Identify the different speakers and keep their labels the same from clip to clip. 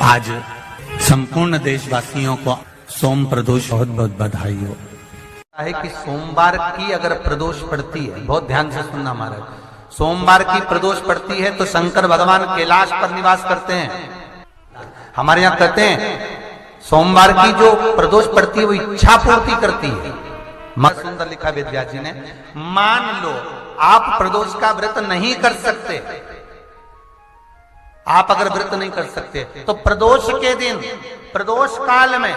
Speaker 1: आज संपूर्ण देशवासियों को सोम प्रदोष बहुत बहुत बधाई हो।
Speaker 2: है कि सोमवार की अगर प्रदोष पड़ती है, बहुत ध्यान से सुनना महाराज, सोमवार की प्रदोष पड़ती है तो शंकर भगवान कैलाश पर निवास करते हैं। हमारे यहाँ कहते हैं सोमवार की जो प्रदोष पड़ती है वो इच्छा पूर्ति करती है। बहुत सुंदर लिखा विद्या जी ने, मान लो आप प्रदोष का व्रत नहीं कर सकते, आप अगर व्रत नहीं कर सकते तो प्रदोष के दिन, प्रदोष काल में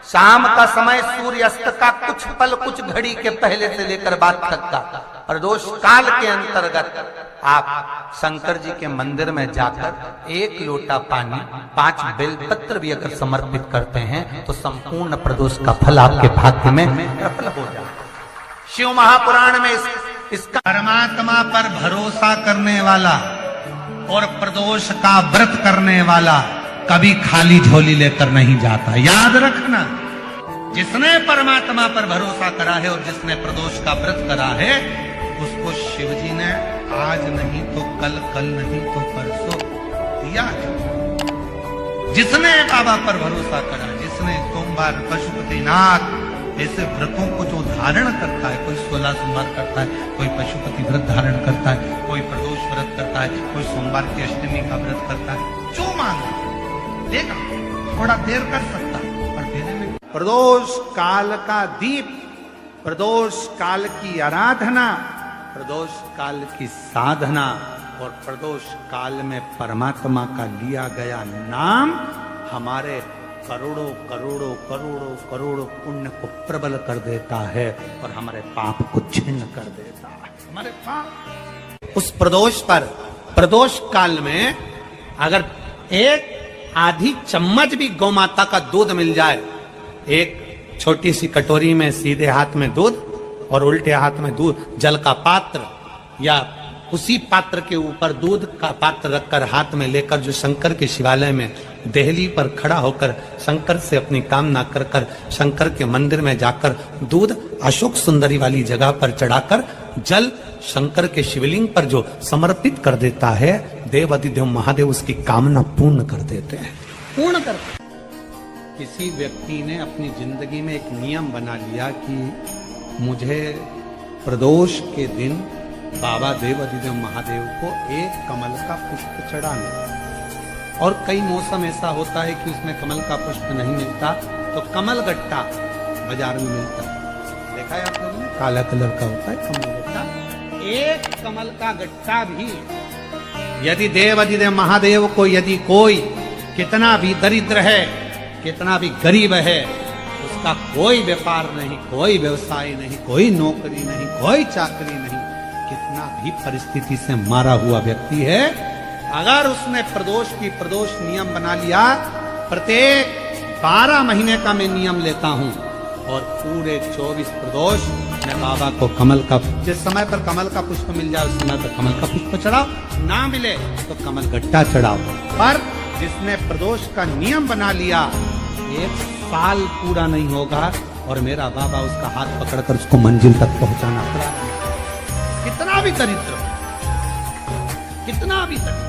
Speaker 2: शाम का समय सूर्यास्त का कुछ पल, कुछ घड़ी के पहले से लेकर बाद तक का प्रदोष काल के अंतर्गत आप शंकर जी के मंदिर में जाकर 1 लोटा पानी, 5 बेलपत्र भी अगर समर्पित करते हैं तो संपूर्ण प्रदोष का फल आपके भाग्य में प्रबल हो जाए। शिव महापुराण में इसका परमात्मा पर भरोसा करने वाला और प्रदोष का व्रत करने वाला कभी खाली झोली लेकर नहीं जाता। याद रखना, जिसने परमात्मा पर भरोसा करा है और जिसने प्रदोष का व्रत करा है उसको शिवजी ने आज नहीं तो कल, कल नहीं तो परसों दिया है। जिसने बाबा पर भरोसा करा, जिसने सोमवार, पशुपतिनाथ ऐसे व्रतों को जो धारण करता है, कोई 16 सोमवार करता है, कोई पशुपति व्रत धारण करता है, कोई प्रदोष व्रत करता है, कोई सोमवार की अष्टमी का व्रत करता है, जो मांगे देगा। थोड़ा देर कर सकता पर देने में। प्रदोष काल का दीप, प्रदोष काल की आराधना, प्रदोष काल की साधना और प्रदोष काल में परमात्मा का लिया गया नाम हमारे करोड़ों करोड़ों करोड़ों करोड़ों पुण्य को प्रबल कर देता है और हमारे पाप को छिन्न कर देता है। हमारे पाप उस प्रदोष पर, प्रदोष काल में अगर एक आधी चम्मच भी गौ माता का दूध मिल जाए, एक छोटी सी कटोरी में सीधे हाथ में दूध और उल्टे हाथ में दूध, जल का पात्र या उसी पात्र के ऊपर दूध का पात्र रखकर हाथ में लेकर जो शंकर के शिवालय में देहली पर खड़ा होकर शंकर से अपनी कामना कर कर शंकर के मंदिर में जाकर दूध अशोक सुंदरी वाली जगह पर चढ़ाकर जल शंकर के शिवलिंग पर जो समर्पित कर देता है, देव अधिदेव महादेव उसकी कामना पूर्ण कर देते हैं, पूर्ण करते हैं। किसी व्यक्ति ने अपनी जिंदगी में एक नियम बना लिया कि मुझे प्रदोष के दिन बाबा देव अधिदेव महादेव को एक कमल का पुष्प चढ़ाना। और कई मौसम ऐसा होता है कि उसमें कमल का पुष्प नहीं मिलता तो कमल गट्टा बाजार में मिलता है, देखा है आप लोगों ने, काला कलर का होता है कमल गट्टा। एक कमल का गट्टा भी यदि देव अधिदेव महादेव को, यदि कोई कितना भी दरिद्र है, कितना भी गरीब है, उसका कोई व्यापार नहीं, कोई व्यवसाय नहीं, कोई नौकरी नहीं, कोई चाकरी नहीं, कितना भी परिस्थिति से मारा हुआ व्यक्ति है, अगर उसने प्रदोष की प्रदोष नियम बना लिया, प्रत्येक 12 महीने का मैं नियम लेता हूं और पूरे 24 प्रदोष मैं बाबा को कमल का, जिस समय पर कमल का पुष्प मिल जाए उस समय पर कमल का पुष्प चढ़ाओ, ना मिले तो कमल गट्टा चढ़ाओ। पर जिसने प्रदोष का नियम बना लिया, 1 साल पूरा नहीं होगा और मेरा बाबा उसका हाथ पकड़कर उसको मंजिल तक पहुंचाना पड़ा। कितना भी दरिद्र, कितना भी दरिद्र।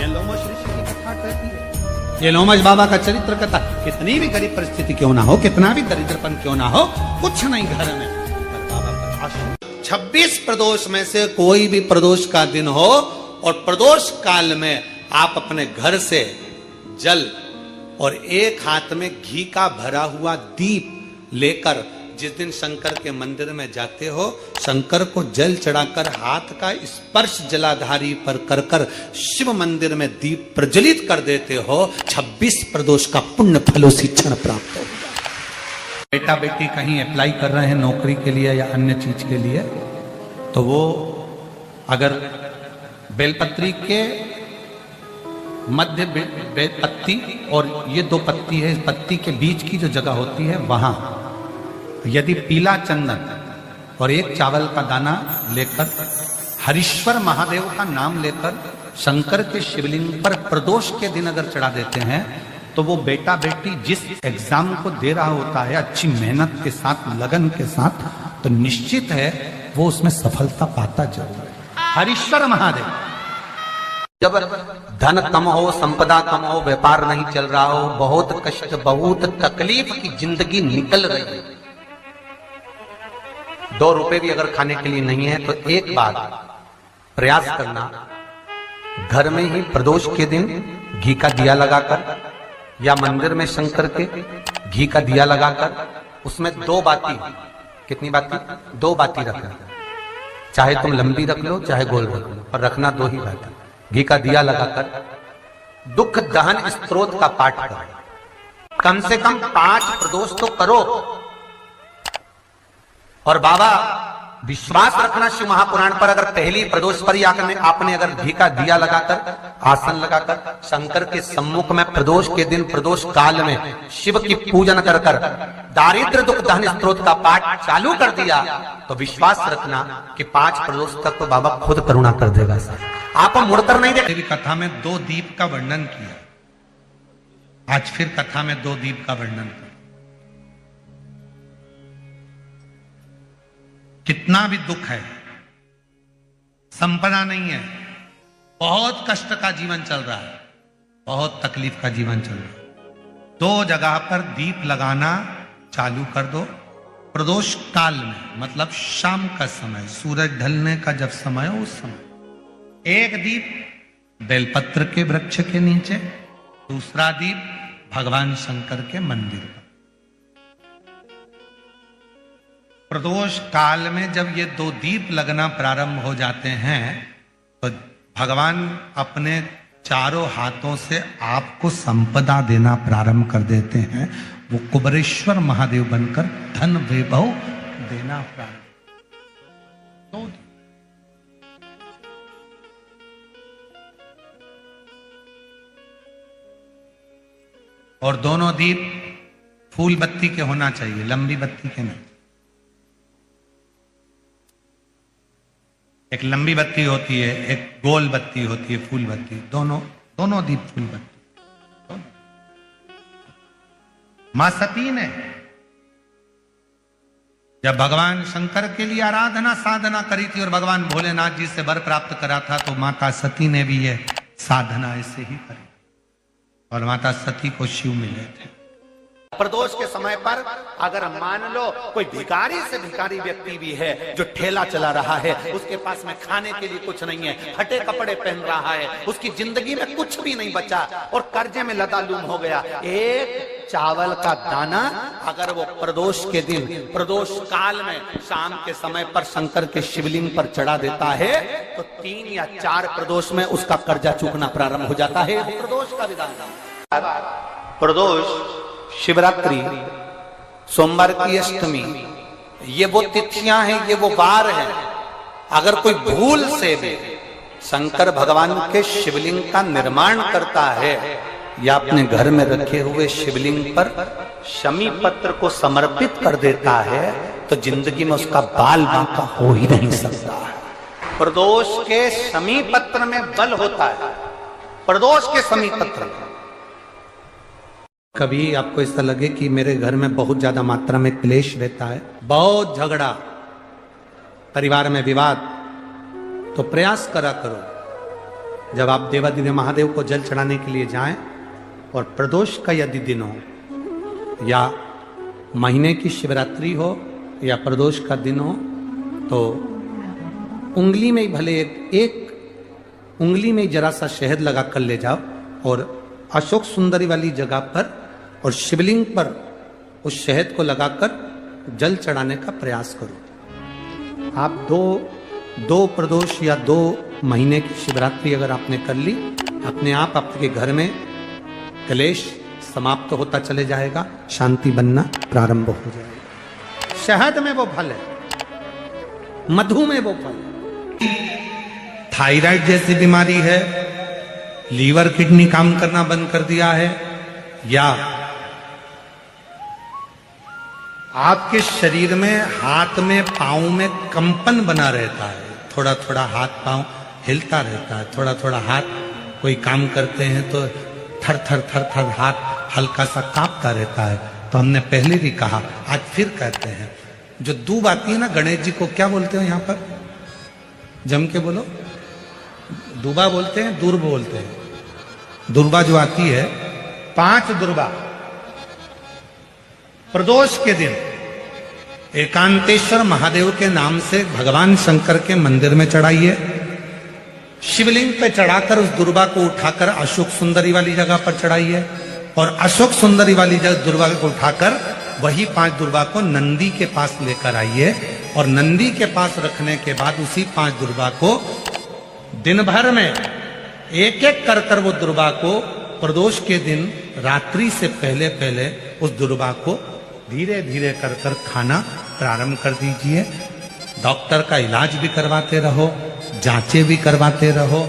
Speaker 2: ये लोमश ऋषि की कथा कहती है, ये लोमश बाबा का चरित्र कहता, कितनी भी गरीब परिस्थिति क्यों ना हो, कितना भी दरिद्रपन क्यों ना हो, कुछ नहीं घर में, पर बाबा पर आश्रय। 26 प्रदोष में से कोई भी प्रदोष का दिन हो और प्रदोष काल में आप अपने घर से जल और एक हाथ में घी का भरा हुआ दीप लेकर जिस दिन शंकर के मंदिर में जाते हो, शंकर को जल चढ़ाकर हाथ का स्पर्श जलाधारी पर कर कर शिव मंदिर में दीप प्रज्वलित कर देते हो, 26 प्रदोष का पुण्य फल उसी क्षण प्राप्त हो। बेटा बेटी कहीं अप्लाई कर रहे हैं नौकरी के लिए या अन्य चीज के लिए, तो वो अगर बेलपत्री के मध्य पत्ती और ये 2 पत्ती है, पत्ती के बीच की जो जगह होती है वहां यदि पीला चंदन और 1 चावल का दाना लेकर हरीश्वर महादेव का नाम लेकर शंकर के शिवलिंग पर प्रदोष के दिन अगर चढ़ा देते हैं तो वो बेटा बेटी जिस एग्जाम को दे रहा होता है अच्छी मेहनत के साथ, लगन के साथ, तो निश्चित है वो उसमें सफलता पाता जरूर है। हरीश्वर महादेव जब धन कम हो, संपदा कम हो, व्यापार नहीं चल रहा हो, बहुत कष्ट, बहुत तकलीफ की जिंदगी निकल रही है, 2 रुपए भी अगर खाने के लिए नहीं है तो एक बार प्रयास करना, घर में ही प्रदोष के दिन घी का दिया लगाकर या मंदिर में शंकर के घी का दिया लगाकर उसमें 2 बाती, कितनी बाती? 2 बाती रखना, चाहे तुम लंबी रख लो चाहे गोल रख लो, पर रखना 2 ही बाती। घी का दिया लगाकर दुख दहन स्तोत्र का पाठ करो, कम से कम 5 प्रदोष तो करो। और बाबा विश्वास रखना शिव महापुराण पर, अगर पहली प्रदोष पर ही आपने अगर घी का दिया लगाकर आसन लगाकर शंकर के सम्मुख में प्रदोष के दिन प्रदोष काल में शिव की पूजन कर दारिद्र दुख दहन स्तोत्र का पाठ चालू कर दिया तो विश्वास रखना कि 5 प्रदोष तक तो बाबा खुद करुणा कर देगा। सर आप मुड़कर नहीं देखेंगे।
Speaker 1: कथा में 2 दीप का वर्णन किया, आज फिर कथा में 2 दीप का वर्णन कर। कितना भी दुख है, संपदा नहीं है, बहुत कष्ट का जीवन चल रहा है, बहुत तकलीफ का जीवन चल रहा है, 2 जगह पर दीप लगाना चालू कर दो प्रदोष काल में, मतलब शाम का समय, सूरज ढलने का जब समय हो उस समय। एक दीप बेलपत्र के वृक्ष के नीचे, दूसरा दीप भगवान शंकर के मंदिर पर। प्रदोष काल में जब ये 2 दीप लगना प्रारंभ हो जाते हैं तो भगवान अपने चारों हाथों से आपको संपदा देना प्रारंभ कर देते हैं। वो कुबरेश्वर महादेव बनकर धन वैभव देना प्रारंभ। और दोनों दीप फूल बत्ती के होना चाहिए, लंबी बत्ती के नहीं। एक लंबी बत्ती होती है, एक गोल बत्ती होती है, फूल बत्ती, दोनों दीप फूल बत्ती। मां सती ने जब भगवान शंकर के लिए आराधना साधना करी थी और भगवान भोलेनाथ जी से वर प्राप्त करा था, तो माता सती ने भी यह साधना ऐसे ही करी और माता सती को शिव मिले थे।
Speaker 2: प्रदोष के समय पर अगर मान लो कोई भिखारी से भिखारी व्यक्ति भी है जो ठेला चला रहा है, उसके पास में खाने के लिए कुछ नहीं है, फटे कपड़े पहन रहा है, उसकी जिंदगी में कुछ भी नहीं बचा और कर्जे में लदालूम हो गया, एक चावल का दाना अगर वो प्रदोष के दिन प्रदोष काल में शाम के समय पर शंकर के शिवलिंग पर चढ़ा देता है तो 3 या 4 प्रदोष में उसका कर्जा चूकना प्रारंभ हो जाता है। प्रदोष का विधान। प्रदोष, शिवरात्रि, सोमवार की अष्टमी, ये वो तिथियां हैं, ये वो वार हैं। अगर कोई भूल से भी शंकर भगवान के शिवलिंग का निर्माण करता है या अपने घर में रखे हुए शिवलिंग पर शमी पत्र को समर्पित कर देता है तो जिंदगी में उसका बाल बांका हो ही नहीं सकता। प्रदोष के शमी पत्र में बल होता है, प्रदोष के शमी पत्र में। कभी आपको ऐसा लगे कि मेरे घर में बहुत ज्यादा मात्रा में क्लेश रहता है, बहुत झगड़ा, परिवार में विवाद, तो प्रयास करा करो जब आप देवादिदेव महादेव को जल चढ़ाने के लिए जाएं और प्रदोष का यदि दिन हो या महीने की शिवरात्रि हो या प्रदोष का दिन हो तो उंगली में ही भले एक उंगली में जरा सा शहद लगा कर ले जाओ और अशोक सुंदरी वाली जगह पर और शिवलिंग पर उस शहद को लगाकर जल चढ़ाने का प्रयास करो। आप दो प्रदोष या 2 महीने की शिवरात्रि अगर आपने कर ली, अपने आप आपके घर में क्लेश समाप्त होता चले जाएगा, शांति बनना प्रारंभ हो जाएगा। शहद में वो फल है, मधु में वो फल है।
Speaker 1: थायराइड जैसी बीमारी है, लीवर किडनी काम करना बंद कर दिया है, या आपके शरीर में हाथ में पांव में कंपन बना रहता है, थोड़ा थोड़ा हाथ पांव हिलता रहता है, थोड़ा थोड़ा हाथ कोई काम करते हैं तो थर थर थर थर हाथ हल्का सा कांपता रहता है, तो हमने पहले भी कहा, आज फिर कहते हैं, जो दूब आती है ना, गणेश जी को क्या बोलते हो यहाँ पर, जम के बोलो, दुर्बा बोलते हैं, दुर्ब बोलते हैं। दुर्बा जो आती है, 5 दुर्बा प्रदोष के दिन एकांतेश्वर महादेव के नाम से भगवान शंकर के मंदिर में चढ़ाइए। शिवलिंग पे चढ़ाकर उस दुर्बा को उठाकर अशोक सुंदरी वाली जगह पर चढ़ाइए और अशोक सुंदरी वाली जगह दुर्बा को उठाकर वही 5 दुर्बा को नंदी के पास लेकर आइए और नंदी के पास रखने के बाद उसी 5 दुर्बा को दिन भर में एक एक कर वो दुर्बा को प्रदोष के दिन रात्रि से पहले पहले उस दुर्बा को धीरे धीरे कर खाना प्रारंभ कर दीजिए। डॉक्टर का इलाज भी करवाते रहो, जांचें भी करवाते रहो,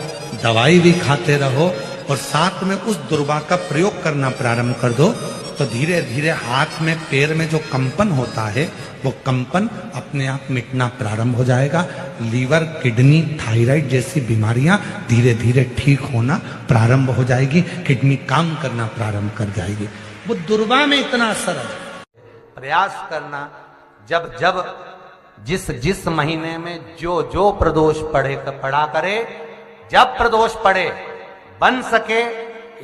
Speaker 1: दवाई भी खाते रहो और साथ में उस दुर्बा का प्रयोग करना प्रारंभ कर दो तो धीरे धीरे हाथ में पैर में जो कंपन होता है वो कंपन अपने आप मिटना प्रारंभ हो जाएगा। लीवर, किडनी, थायराइड जैसी बीमारियां धीरे धीरे ठीक होना प्रारंभ हो जाएगी। किडनी काम करना प्रारंभ कर जाएगी। वो दुर्बा में इतना असर है।
Speaker 2: प्रयास करना जब जब जिस महीने में जो प्रदोष पड़ा करे, जब प्रदोष पड़े बन सके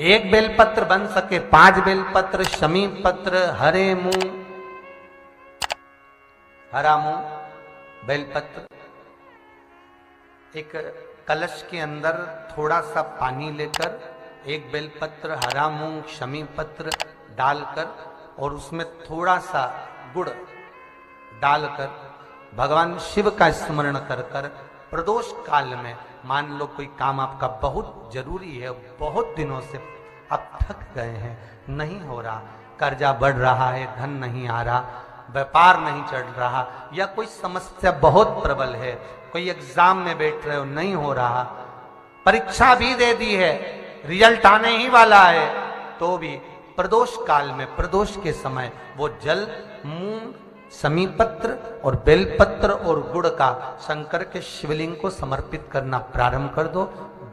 Speaker 2: 1 बेलपत्र, बन सके 5 बेलपत्र, शमी पत्र, हरा मूंग बेलपत्र, एक कलश के अंदर थोड़ा सा पानी लेकर 1 बेलपत्र, हरा मूंग, शमी पत्र डालकर और उसमें थोड़ा सा गुड़ डालकर भगवान शिव का स्मरण कर कर प्रदोष काल में, मान लो कोई काम आपका बहुत जरूरी है, बहुत दिनों से अब थक गए हैं, नहीं हो रहा, कर्जा बढ़ रहा है, धन नहीं आ रहा, व्यापार नहीं चढ़ रहा, या कोई समस्या बहुत प्रबल है, कोई एग्जाम में बैठ रहे हो नहीं हो रहा, परीक्षा भी दे दी है, रिजल्ट आने ही वाला है, तो भी प्रदोष काल में, प्रदोष के समय वो जल, मूंग, समीपत्र और बेलपत्र और गुड़ का शंकर के शिवलिंग को समर्पित करना प्रारंभ कर दो।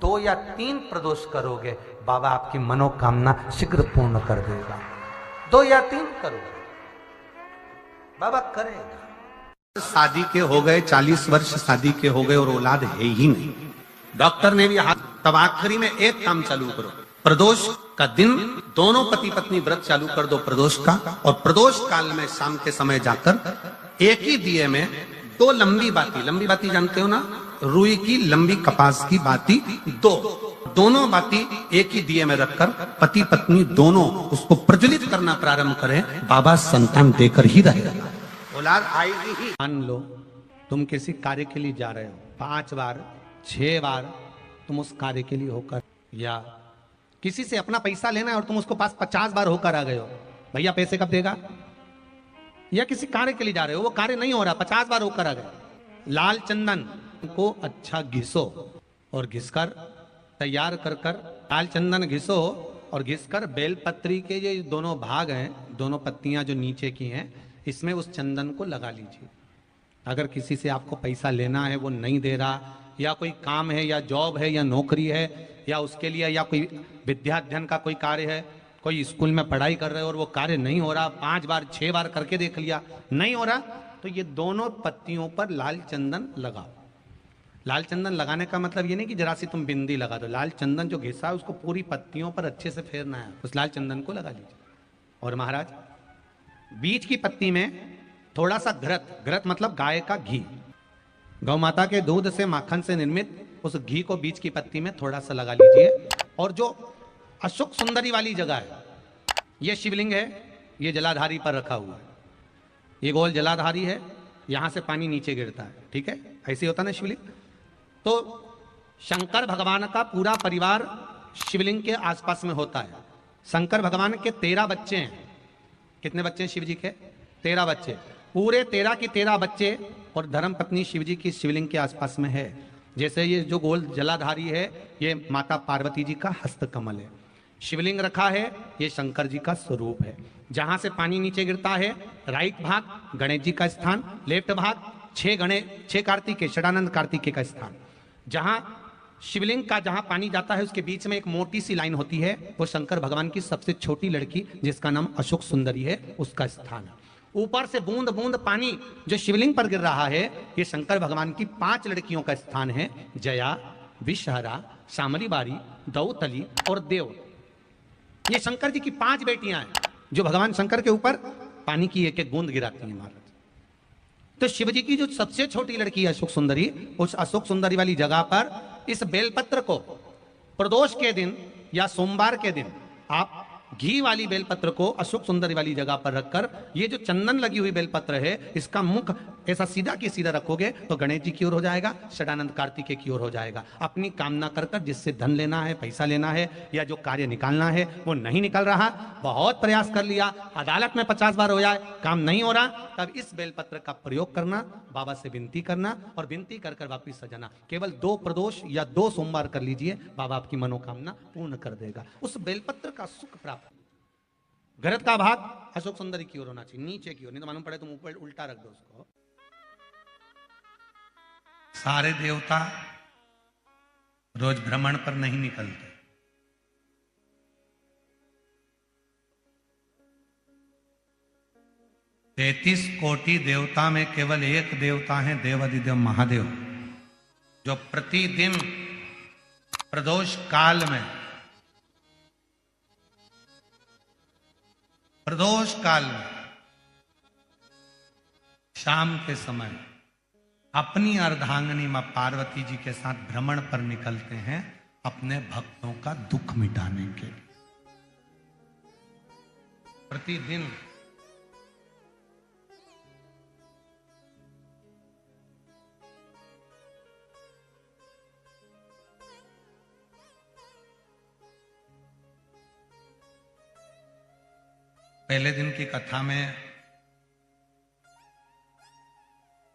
Speaker 2: 2 या 3 प्रदोष करोगे, बाबा आपकी मनोकामना शीघ्र पूर्ण कर देगा। 2 या 3 करोगे, बाबा करेगा।
Speaker 1: शादी के हो गए 40 वर्ष, शादी के हो गए और औलाद है ही नहीं, डॉक्टर ने भी तब आखिरी में एक काम चालू करो, प्रदोष का दिन दोनों पति पत्नी व्रत चालू कर दो प्रदोष का, और प्रदोष काल में शाम के समय जाकर एक ही दिए में 2 लंबी बाती जानते हो ना, रुई की लंबी कपास की बाती, दोनों बाती एक ही दिए में रखकर पति पत्नी दोनों उसको प्रज्वलित करना प्रारंभ करें, बाबा संतान देकर ही रहेगा, औलाद आएगी ही। मान लो तुम किसी कार्य के लिए जा रहे हो, 5 बार 6 बार तुम उस कार्य के लिए होकर, या किसी से अपना पैसा लेना है और तुम उसको पास 50 बार होकर आ गए हो, भैया पैसे कब देगा, या किसी कार्य के लिए जा रहे हो, वो कार्य नहीं हो रहा, 50 बार होकर आ गए, लाल चंदन को अच्छा घिसो और घिसकर तैयार कर लाल चंदन घिसो और घिसकर बेलपत्री के ये दोनों भाग हैं, दोनों पत्तियां जो नीचे की हैं, इसमें उस चंदन को लगा लीजिए। अगर किसी से आपको पैसा लेना है, वो नहीं दे रहा, या कोई काम है, या जॉब है, या नौकरी है, या उसके लिए, या कोई विद्याध्ययन का कोई कार्य है, कोई स्कूल में पढ़ाई कर रहे हो और वो कार्य नहीं हो रहा, 5 बार 6 बार करके देख लिया नहीं हो रहा, तो ये दोनों पत्तियों पर लाल चंदन लगाओ। लाल चंदन लगाने का मतलब ये नहीं कि जरा सी तुम बिंदी लगा दो, लाल चंदन जो घिसा है उसको पूरी पत्तियों पर अच्छे से फेरना है, उस लाल चंदन को लगा लीजिए। और महाराज बीच की पत्ती में थोड़ा सा घृत मतलब गाय का घी, गौ माता के दूध से माखन से निर्मित उस घी को बीच की पत्ती में थोड़ा सा लगा लीजिए। और जो अशोक सुंदरी वाली जगह है, ये शिवलिंग है, ये जलाधारी पर रखा हुआ है, ये गोल जलाधारी है, यहां से पानी नीचे गिरता है, ठीक है, ऐसे होता ना शिवलिंग। तो शंकर भगवान का पूरा परिवार शिवलिंग के आसपास में होता है। शंकर भगवान के 13 बच्चे हैं। कितने बच्चे हैं शिव जी के? 13 बच्चे, पूरे 13 के 13 बच्चे और धर्म पत्नी शिव जी की शिवलिंग के आसपास में है। जैसे ये जो गोल जलाधारी है, ये माता पार्वती जी का हस्त कमल है। शिवलिंग रखा है, ये शंकर जी का स्वरूप है। जहां से पानी नीचे गिरता है, राइट भाग गणेश जी का स्थान, लेफ्ट भाग 6 कार्तिकेय, षडानंद कार्तिकेय का स्थान। जहां शिवलिंग का जहां पानी जाता है, उसके बीच में एक मोटी सी लाइन होती है, वो शंकर भगवान की सबसे छोटी लड़की जिसका नाम अशोक सुंदरी है, उसका स्थान है। ऊपर से बूंद बूंद पानी जो शिवलिंग पर गिर रहा है, ये शंकर भगवान की 5 लड़कियों का स्थान है, जया, विषहरा, शामली बारी, दौतली और देव। ये शंकर जी की 5 बेटियां हैं जो भगवान शंकर के ऊपर पानी की एक एक बूंद गिराती हैं महाराज। तो शिव जी की जो सबसे छोटी लड़की है अशोक सुंदरी, उस अशोक सुंदरी वाली जगह पर इस बेलपत्र को प्रदोष के दिन या सोमवार के दिन आप घी वाली बेलपत्र को अशोक सुंदरी वाली जगह पर रखकर, ये जो चंदन लगी हुई बेलपत्र है इसका मुख ऐसा सीधा की सीधा रखोगे तो गणेश जी की ओर हो जाएगा, षडानंद कार्तिकेय की ओर हो जाएगा। अपनी कामना कर कर जिससे धन लेना है, पैसा लेना है या जो कार्य निकालना है वो नहीं निकल रहा, बहुत प्रयास कर लिया, अदालत में 50 बार हो जाए, काम नहीं हो रहा, तब इस बेलपत्र का प्रयोग करना, बाबा से विनती करना और विनती कर कर वापिस सजाना। केवल 2 प्रदोष या 2 सोमवार कर लीजिए, बाबा आपकी मनोकामना पूर्ण कर देगा। उस बेलपत्र का सुख प्राप्त। गरज का भाग अशोक सुंदरी की ओर होना चाहिए, नीचे की ओर, नहीं तो मालूम पड़े तुम ऊपर उल्टा रख दो उसको।
Speaker 2: सारे देवता रोज भ्रमण पर नहीं निकलते। 33 कोटि देवता में केवल एक देवता है देवाधिदेव महादेव, जो प्रतिदिन प्रदोष काल में शाम के समय अपनी अर्धांगिनी मां पार्वती जी के साथ भ्रमण पर निकलते हैं अपने भक्तों का दुख मिटाने के लिए। प्रतिदिन पहले दिन की कथा में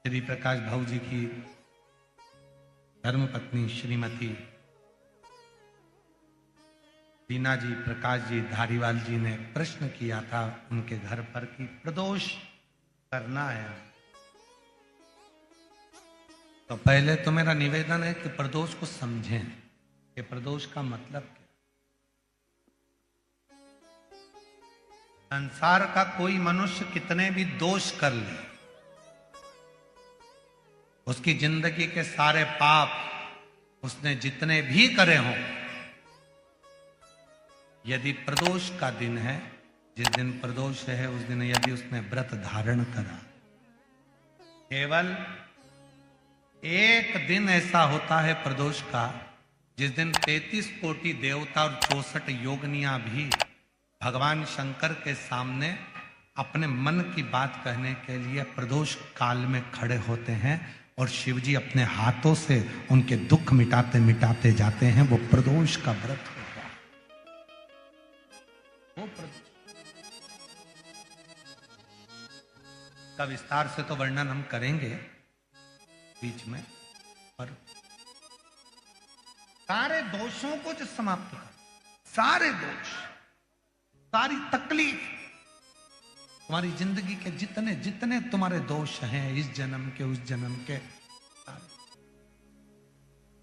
Speaker 2: श्री प्रकाश भाऊ जी की धर्मपत्नी श्रीमती दीना जी, प्रकाश जी धारीवाल जी ने प्रश्न किया था उनके घर पर कि प्रदोष करना है, तो पहले तो मेरा निवेदन है कि प्रदोष को समझें कि प्रदोष का मतलब क्या। संसार का कोई मनुष्य कितने भी दोष कर ले, उसकी जिंदगी के सारे पाप उसने जितने भी करे हों, यदि प्रदोष का दिन है, जिस दिन प्रदोष है उस दिन यदि उसने व्रत धारण करा, केवल एक दिन ऐसा होता है प्रदोष का जिस दिन 33 कोटि देवता और 64 योगनियां भी भगवान शंकर के सामने अपने मन की बात कहने के लिए प्रदोष काल में खड़े होते हैं और शिव जी अपने हाथों से उनके दुख मिटाते मिटाते जाते हैं। वो प्रदोष का व्रत होता है। वो का विस्तार से तो वर्णन हम करेंगे बीच में, और सारे दोषों को जो समाप्त कर, सारे दोष, सारी तकलीफ, तुम्हारी जिंदगी के जितने जितने तुम्हारे दोष हैं इस जन्म के उस जन्म के,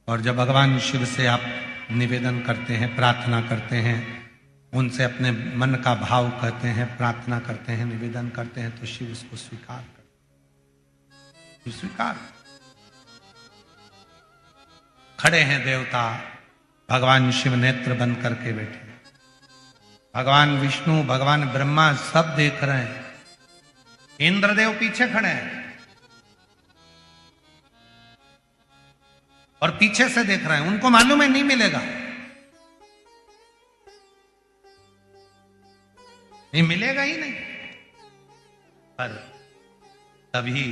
Speaker 2: और जब भगवान शिव से आप निवेदन करते हैं, प्रार्थना करते हैं, उनसे अपने मन का भाव कहते हैं, प्रार्थना करते हैं, निवेदन करते हैं, तो शिव उसको स्वीकार करते, स्वीकार। खड़े हैं देवता, भगवान शिव नेत्र बंद करके बैठे, भगवान विष्णु, भगवान ब्रह्मा सब देख रहे हैं, इंद्रदेव पीछे खड़े हैं और पीछे से देख रहे हैं। उनको मालूम है नहीं मिलेगा, ये मिलेगा ही नहीं, पर तभी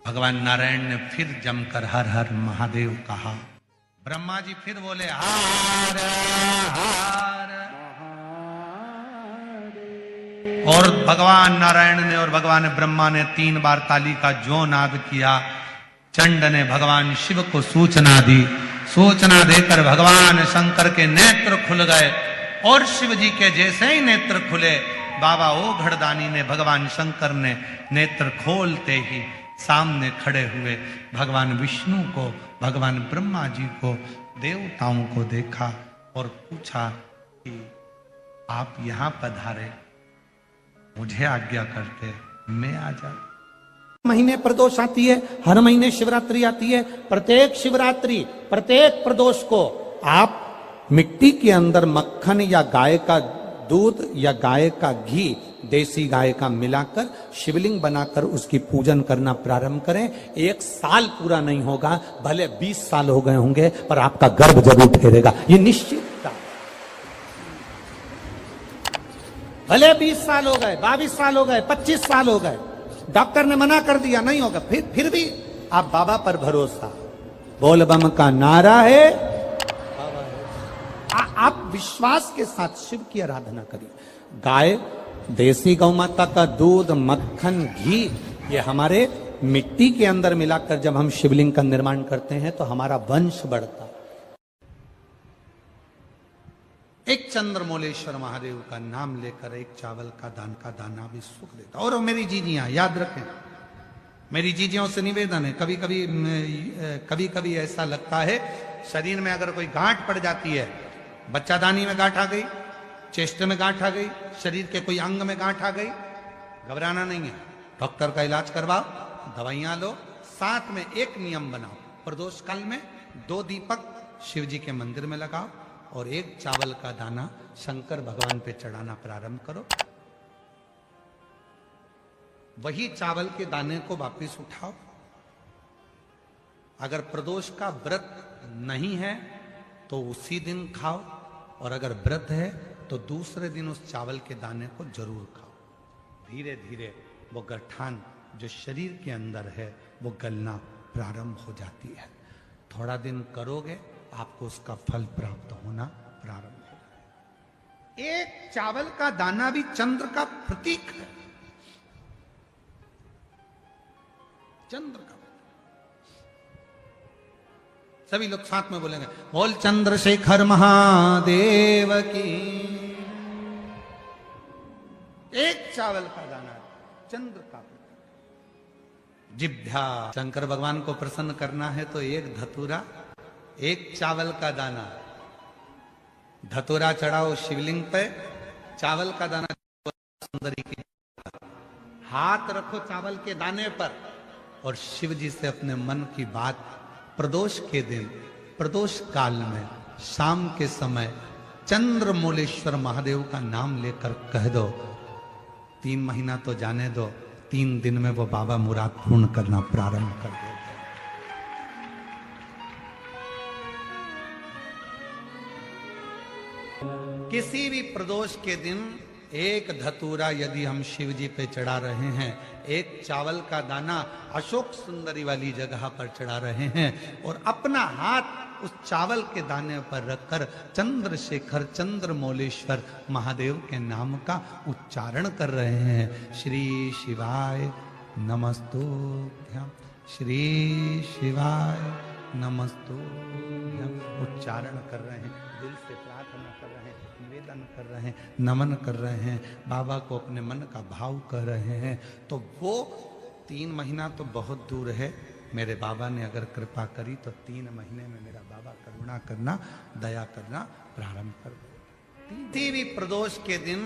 Speaker 2: भगवान नारायण ने फिर जमकर हर हर महादेव कहा। ब्रह्मा जी फिर बोले हर हर, और भगवान नारायण ने और भगवान ब्रह्मा ने 3 बार ताली का जो नाद किया, चंड ने भगवान शिव को सूचना दी। सूचना देकर भगवान शंकर के नेत्र खुल गए और शिव जी के जैसे ही नेत्र खुले, बाबा ओ घड़दानी ने, भगवान शंकर ने नेत्र खोलते ही सामने खड़े हुए भगवान विष्णु को, भगवान ब्रह्मा जी को, देवताओं को देखा और पूछा कि आप यहां पधारे, मुझे आज्ञा करते मैं आ जाता। महीने प्रदोष आती है, हर महीने शिवरात्रि आती है। प्रत्येक शिवरात्रि, प्रत्येक प्रदोष को आप मिट्टी के अंदर मक्खन या गाय का दूध या गाय का घी, देसी गाय का मिलाकर शिवलिंग बनाकर उसकी पूजन करना प्रारंभ करें। 1 साल पूरा नहीं होगा, भले 20 साल हो गए होंगे, पर आपका गर्भ जरूर ठहरेगा, ये निश्चित। भले 20 साल हो गए, 22 साल हो गए, 25 साल हो गए, डॉक्टर ने मना कर दिया नहीं होगा, फिर भी आप बाबा पर भरोसा, बोल बम का नारा है, आप विश्वास के साथ शिव की आराधना करिए। गाय, देसी गौ माता का दूध, मक्खन, घी, ये हमारे मिट्टी के अंदर मिलाकर जब हम शिवलिंग का निर्माण करते हैं तो हमारा वंश बढ़ता।
Speaker 1: एक चंद्रमौलेश्वर महादेव का नाम लेकर एक चावल का दाना भी सुख देता। और मेरी जीजियां याद रखें, मेरी जीजियों से निवेदन है, कभी कभी ऐसा लगता है शरीर में अगर कोई गांठ पड़ जाती है, बच्चादानी में गांठ आ गई, चेस्ट में गांठ आ गई, शरीर के कोई अंग में गांठ आ गई, घबराना नहीं है, डॉक्टर का इलाज करवाओ, दवाइयां लो, साथ में एक नियम बनाओ, प्रदोष काल में 2 दीपक शिव जी के मंदिर में लगाओ और 1 चावल का दाना शंकर भगवान पे चढ़ाना प्रारंभ करो। वही चावल के दाने को वापिस उठाओ। अगर प्रदोष का व्रत नहीं है तो उसी दिन खाओ, और अगर व्रत है तो दूसरे दिन उस चावल के दाने को जरूर खाओ। धीरे धीरे वो गठान जो शरीर के अंदर है वो गलना प्रारंभ हो जाती है। थोड़ा दिन करोगे आपको उसका फल प्राप्त होना प्रारंभ होगा। एक चावल का दाना भी चंद्र का प्रतीक है, चंद्र का। सभी लोग साथ में बोलेंगे, बोल चंद्रशेखर महादेव की। एक चावल का दाना चंद्र का प्रतीक। जिभ्या, शंकर भगवान को प्रसन्न करना है तो 1 धतूरा, 1 चावल का दाना, धतूरा चढ़ाओ शिवलिंग पे, चावल का दाना सुंदरी की, हाथ रखो चावल के दाने पर और शिव जी से अपने मन की बात प्रदोष के दिन, प्रदोष काल में, शाम के समय चंद्रमौलेश्वर महादेव का नाम लेकर कह दो। 3 महीना तो जाने दो, 3 दिन में वो बाबा मुराद पूर्ण करना प्रारंभ कर देते। किसी भी प्रदोष के दिन 1 धतूरा यदि हम शिव जी पे चढ़ा रहे हैं, 1 चावल का दाना अशोक सुंदरी वाली जगह पर चढ़ा रहे हैं और अपना हाथ उस चावल के दाने पर रखकर चंद्रशेखर चंद्रमौलेश्वर महादेव के नाम का उच्चारण कर रहे हैं। श्री शिवाय नमस्तुभ्यं, श्री शिवाय नमस्तुभ्यं उच्चारण कर रहे हैं, दिल से प्रार्थना कर रहे हैं, निवेदन कर रहे हैं, नमन कर रहे हैं, बाबा को अपने मन का भाव कर रहे हैं। तो वो 3 महीना तो बहुत दूर है, मेरे बाबा ने अगर कृपा करी तो 3 महीने में मेरा बाबा करुणा करना, दया करना प्रारंभ कर दे। किसी भी प्रदोष के दिन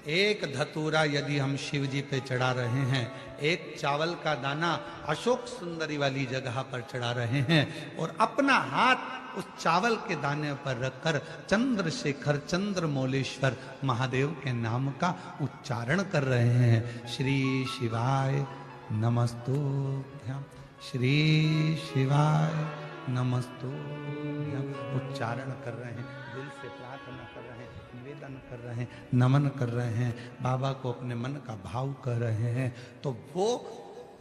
Speaker 1: 1 धतूरा यदि हम शिव जी पे चढ़ा रहे हैं, 1 चावल का दाना अशोक सुंदरी वाली जगह पर चढ़ा रहे हैं और अपना हाथ उस चावल के दाने पर रखकर चंद्रशेखर चंद्रमौलेश्वर महादेव के नाम का उच्चारण कर रहे हैं। श्री शिवाय नमस्तुभ्यं, श्री शिवाय नमस्तुभ्यं उच्चारण कर रहे हैं, दिल से प्रार्थना कर रहे हैं, निवेदन कर रहे हैं, नमन कर रहे हैं, बाबा को अपने मन का भाव कर रहे हैं। तो वो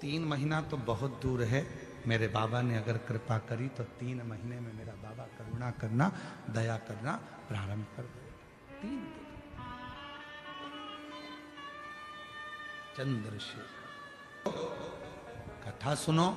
Speaker 1: 3 महीना तो बहुत दूर है, मेरे बाबा ने अगर कृपा करी तो 3 महीने में मेरा बाबा करुणा करना, दया करना प्रारंभ कर दे। 3 चंद्रशेखर कथा सुनो।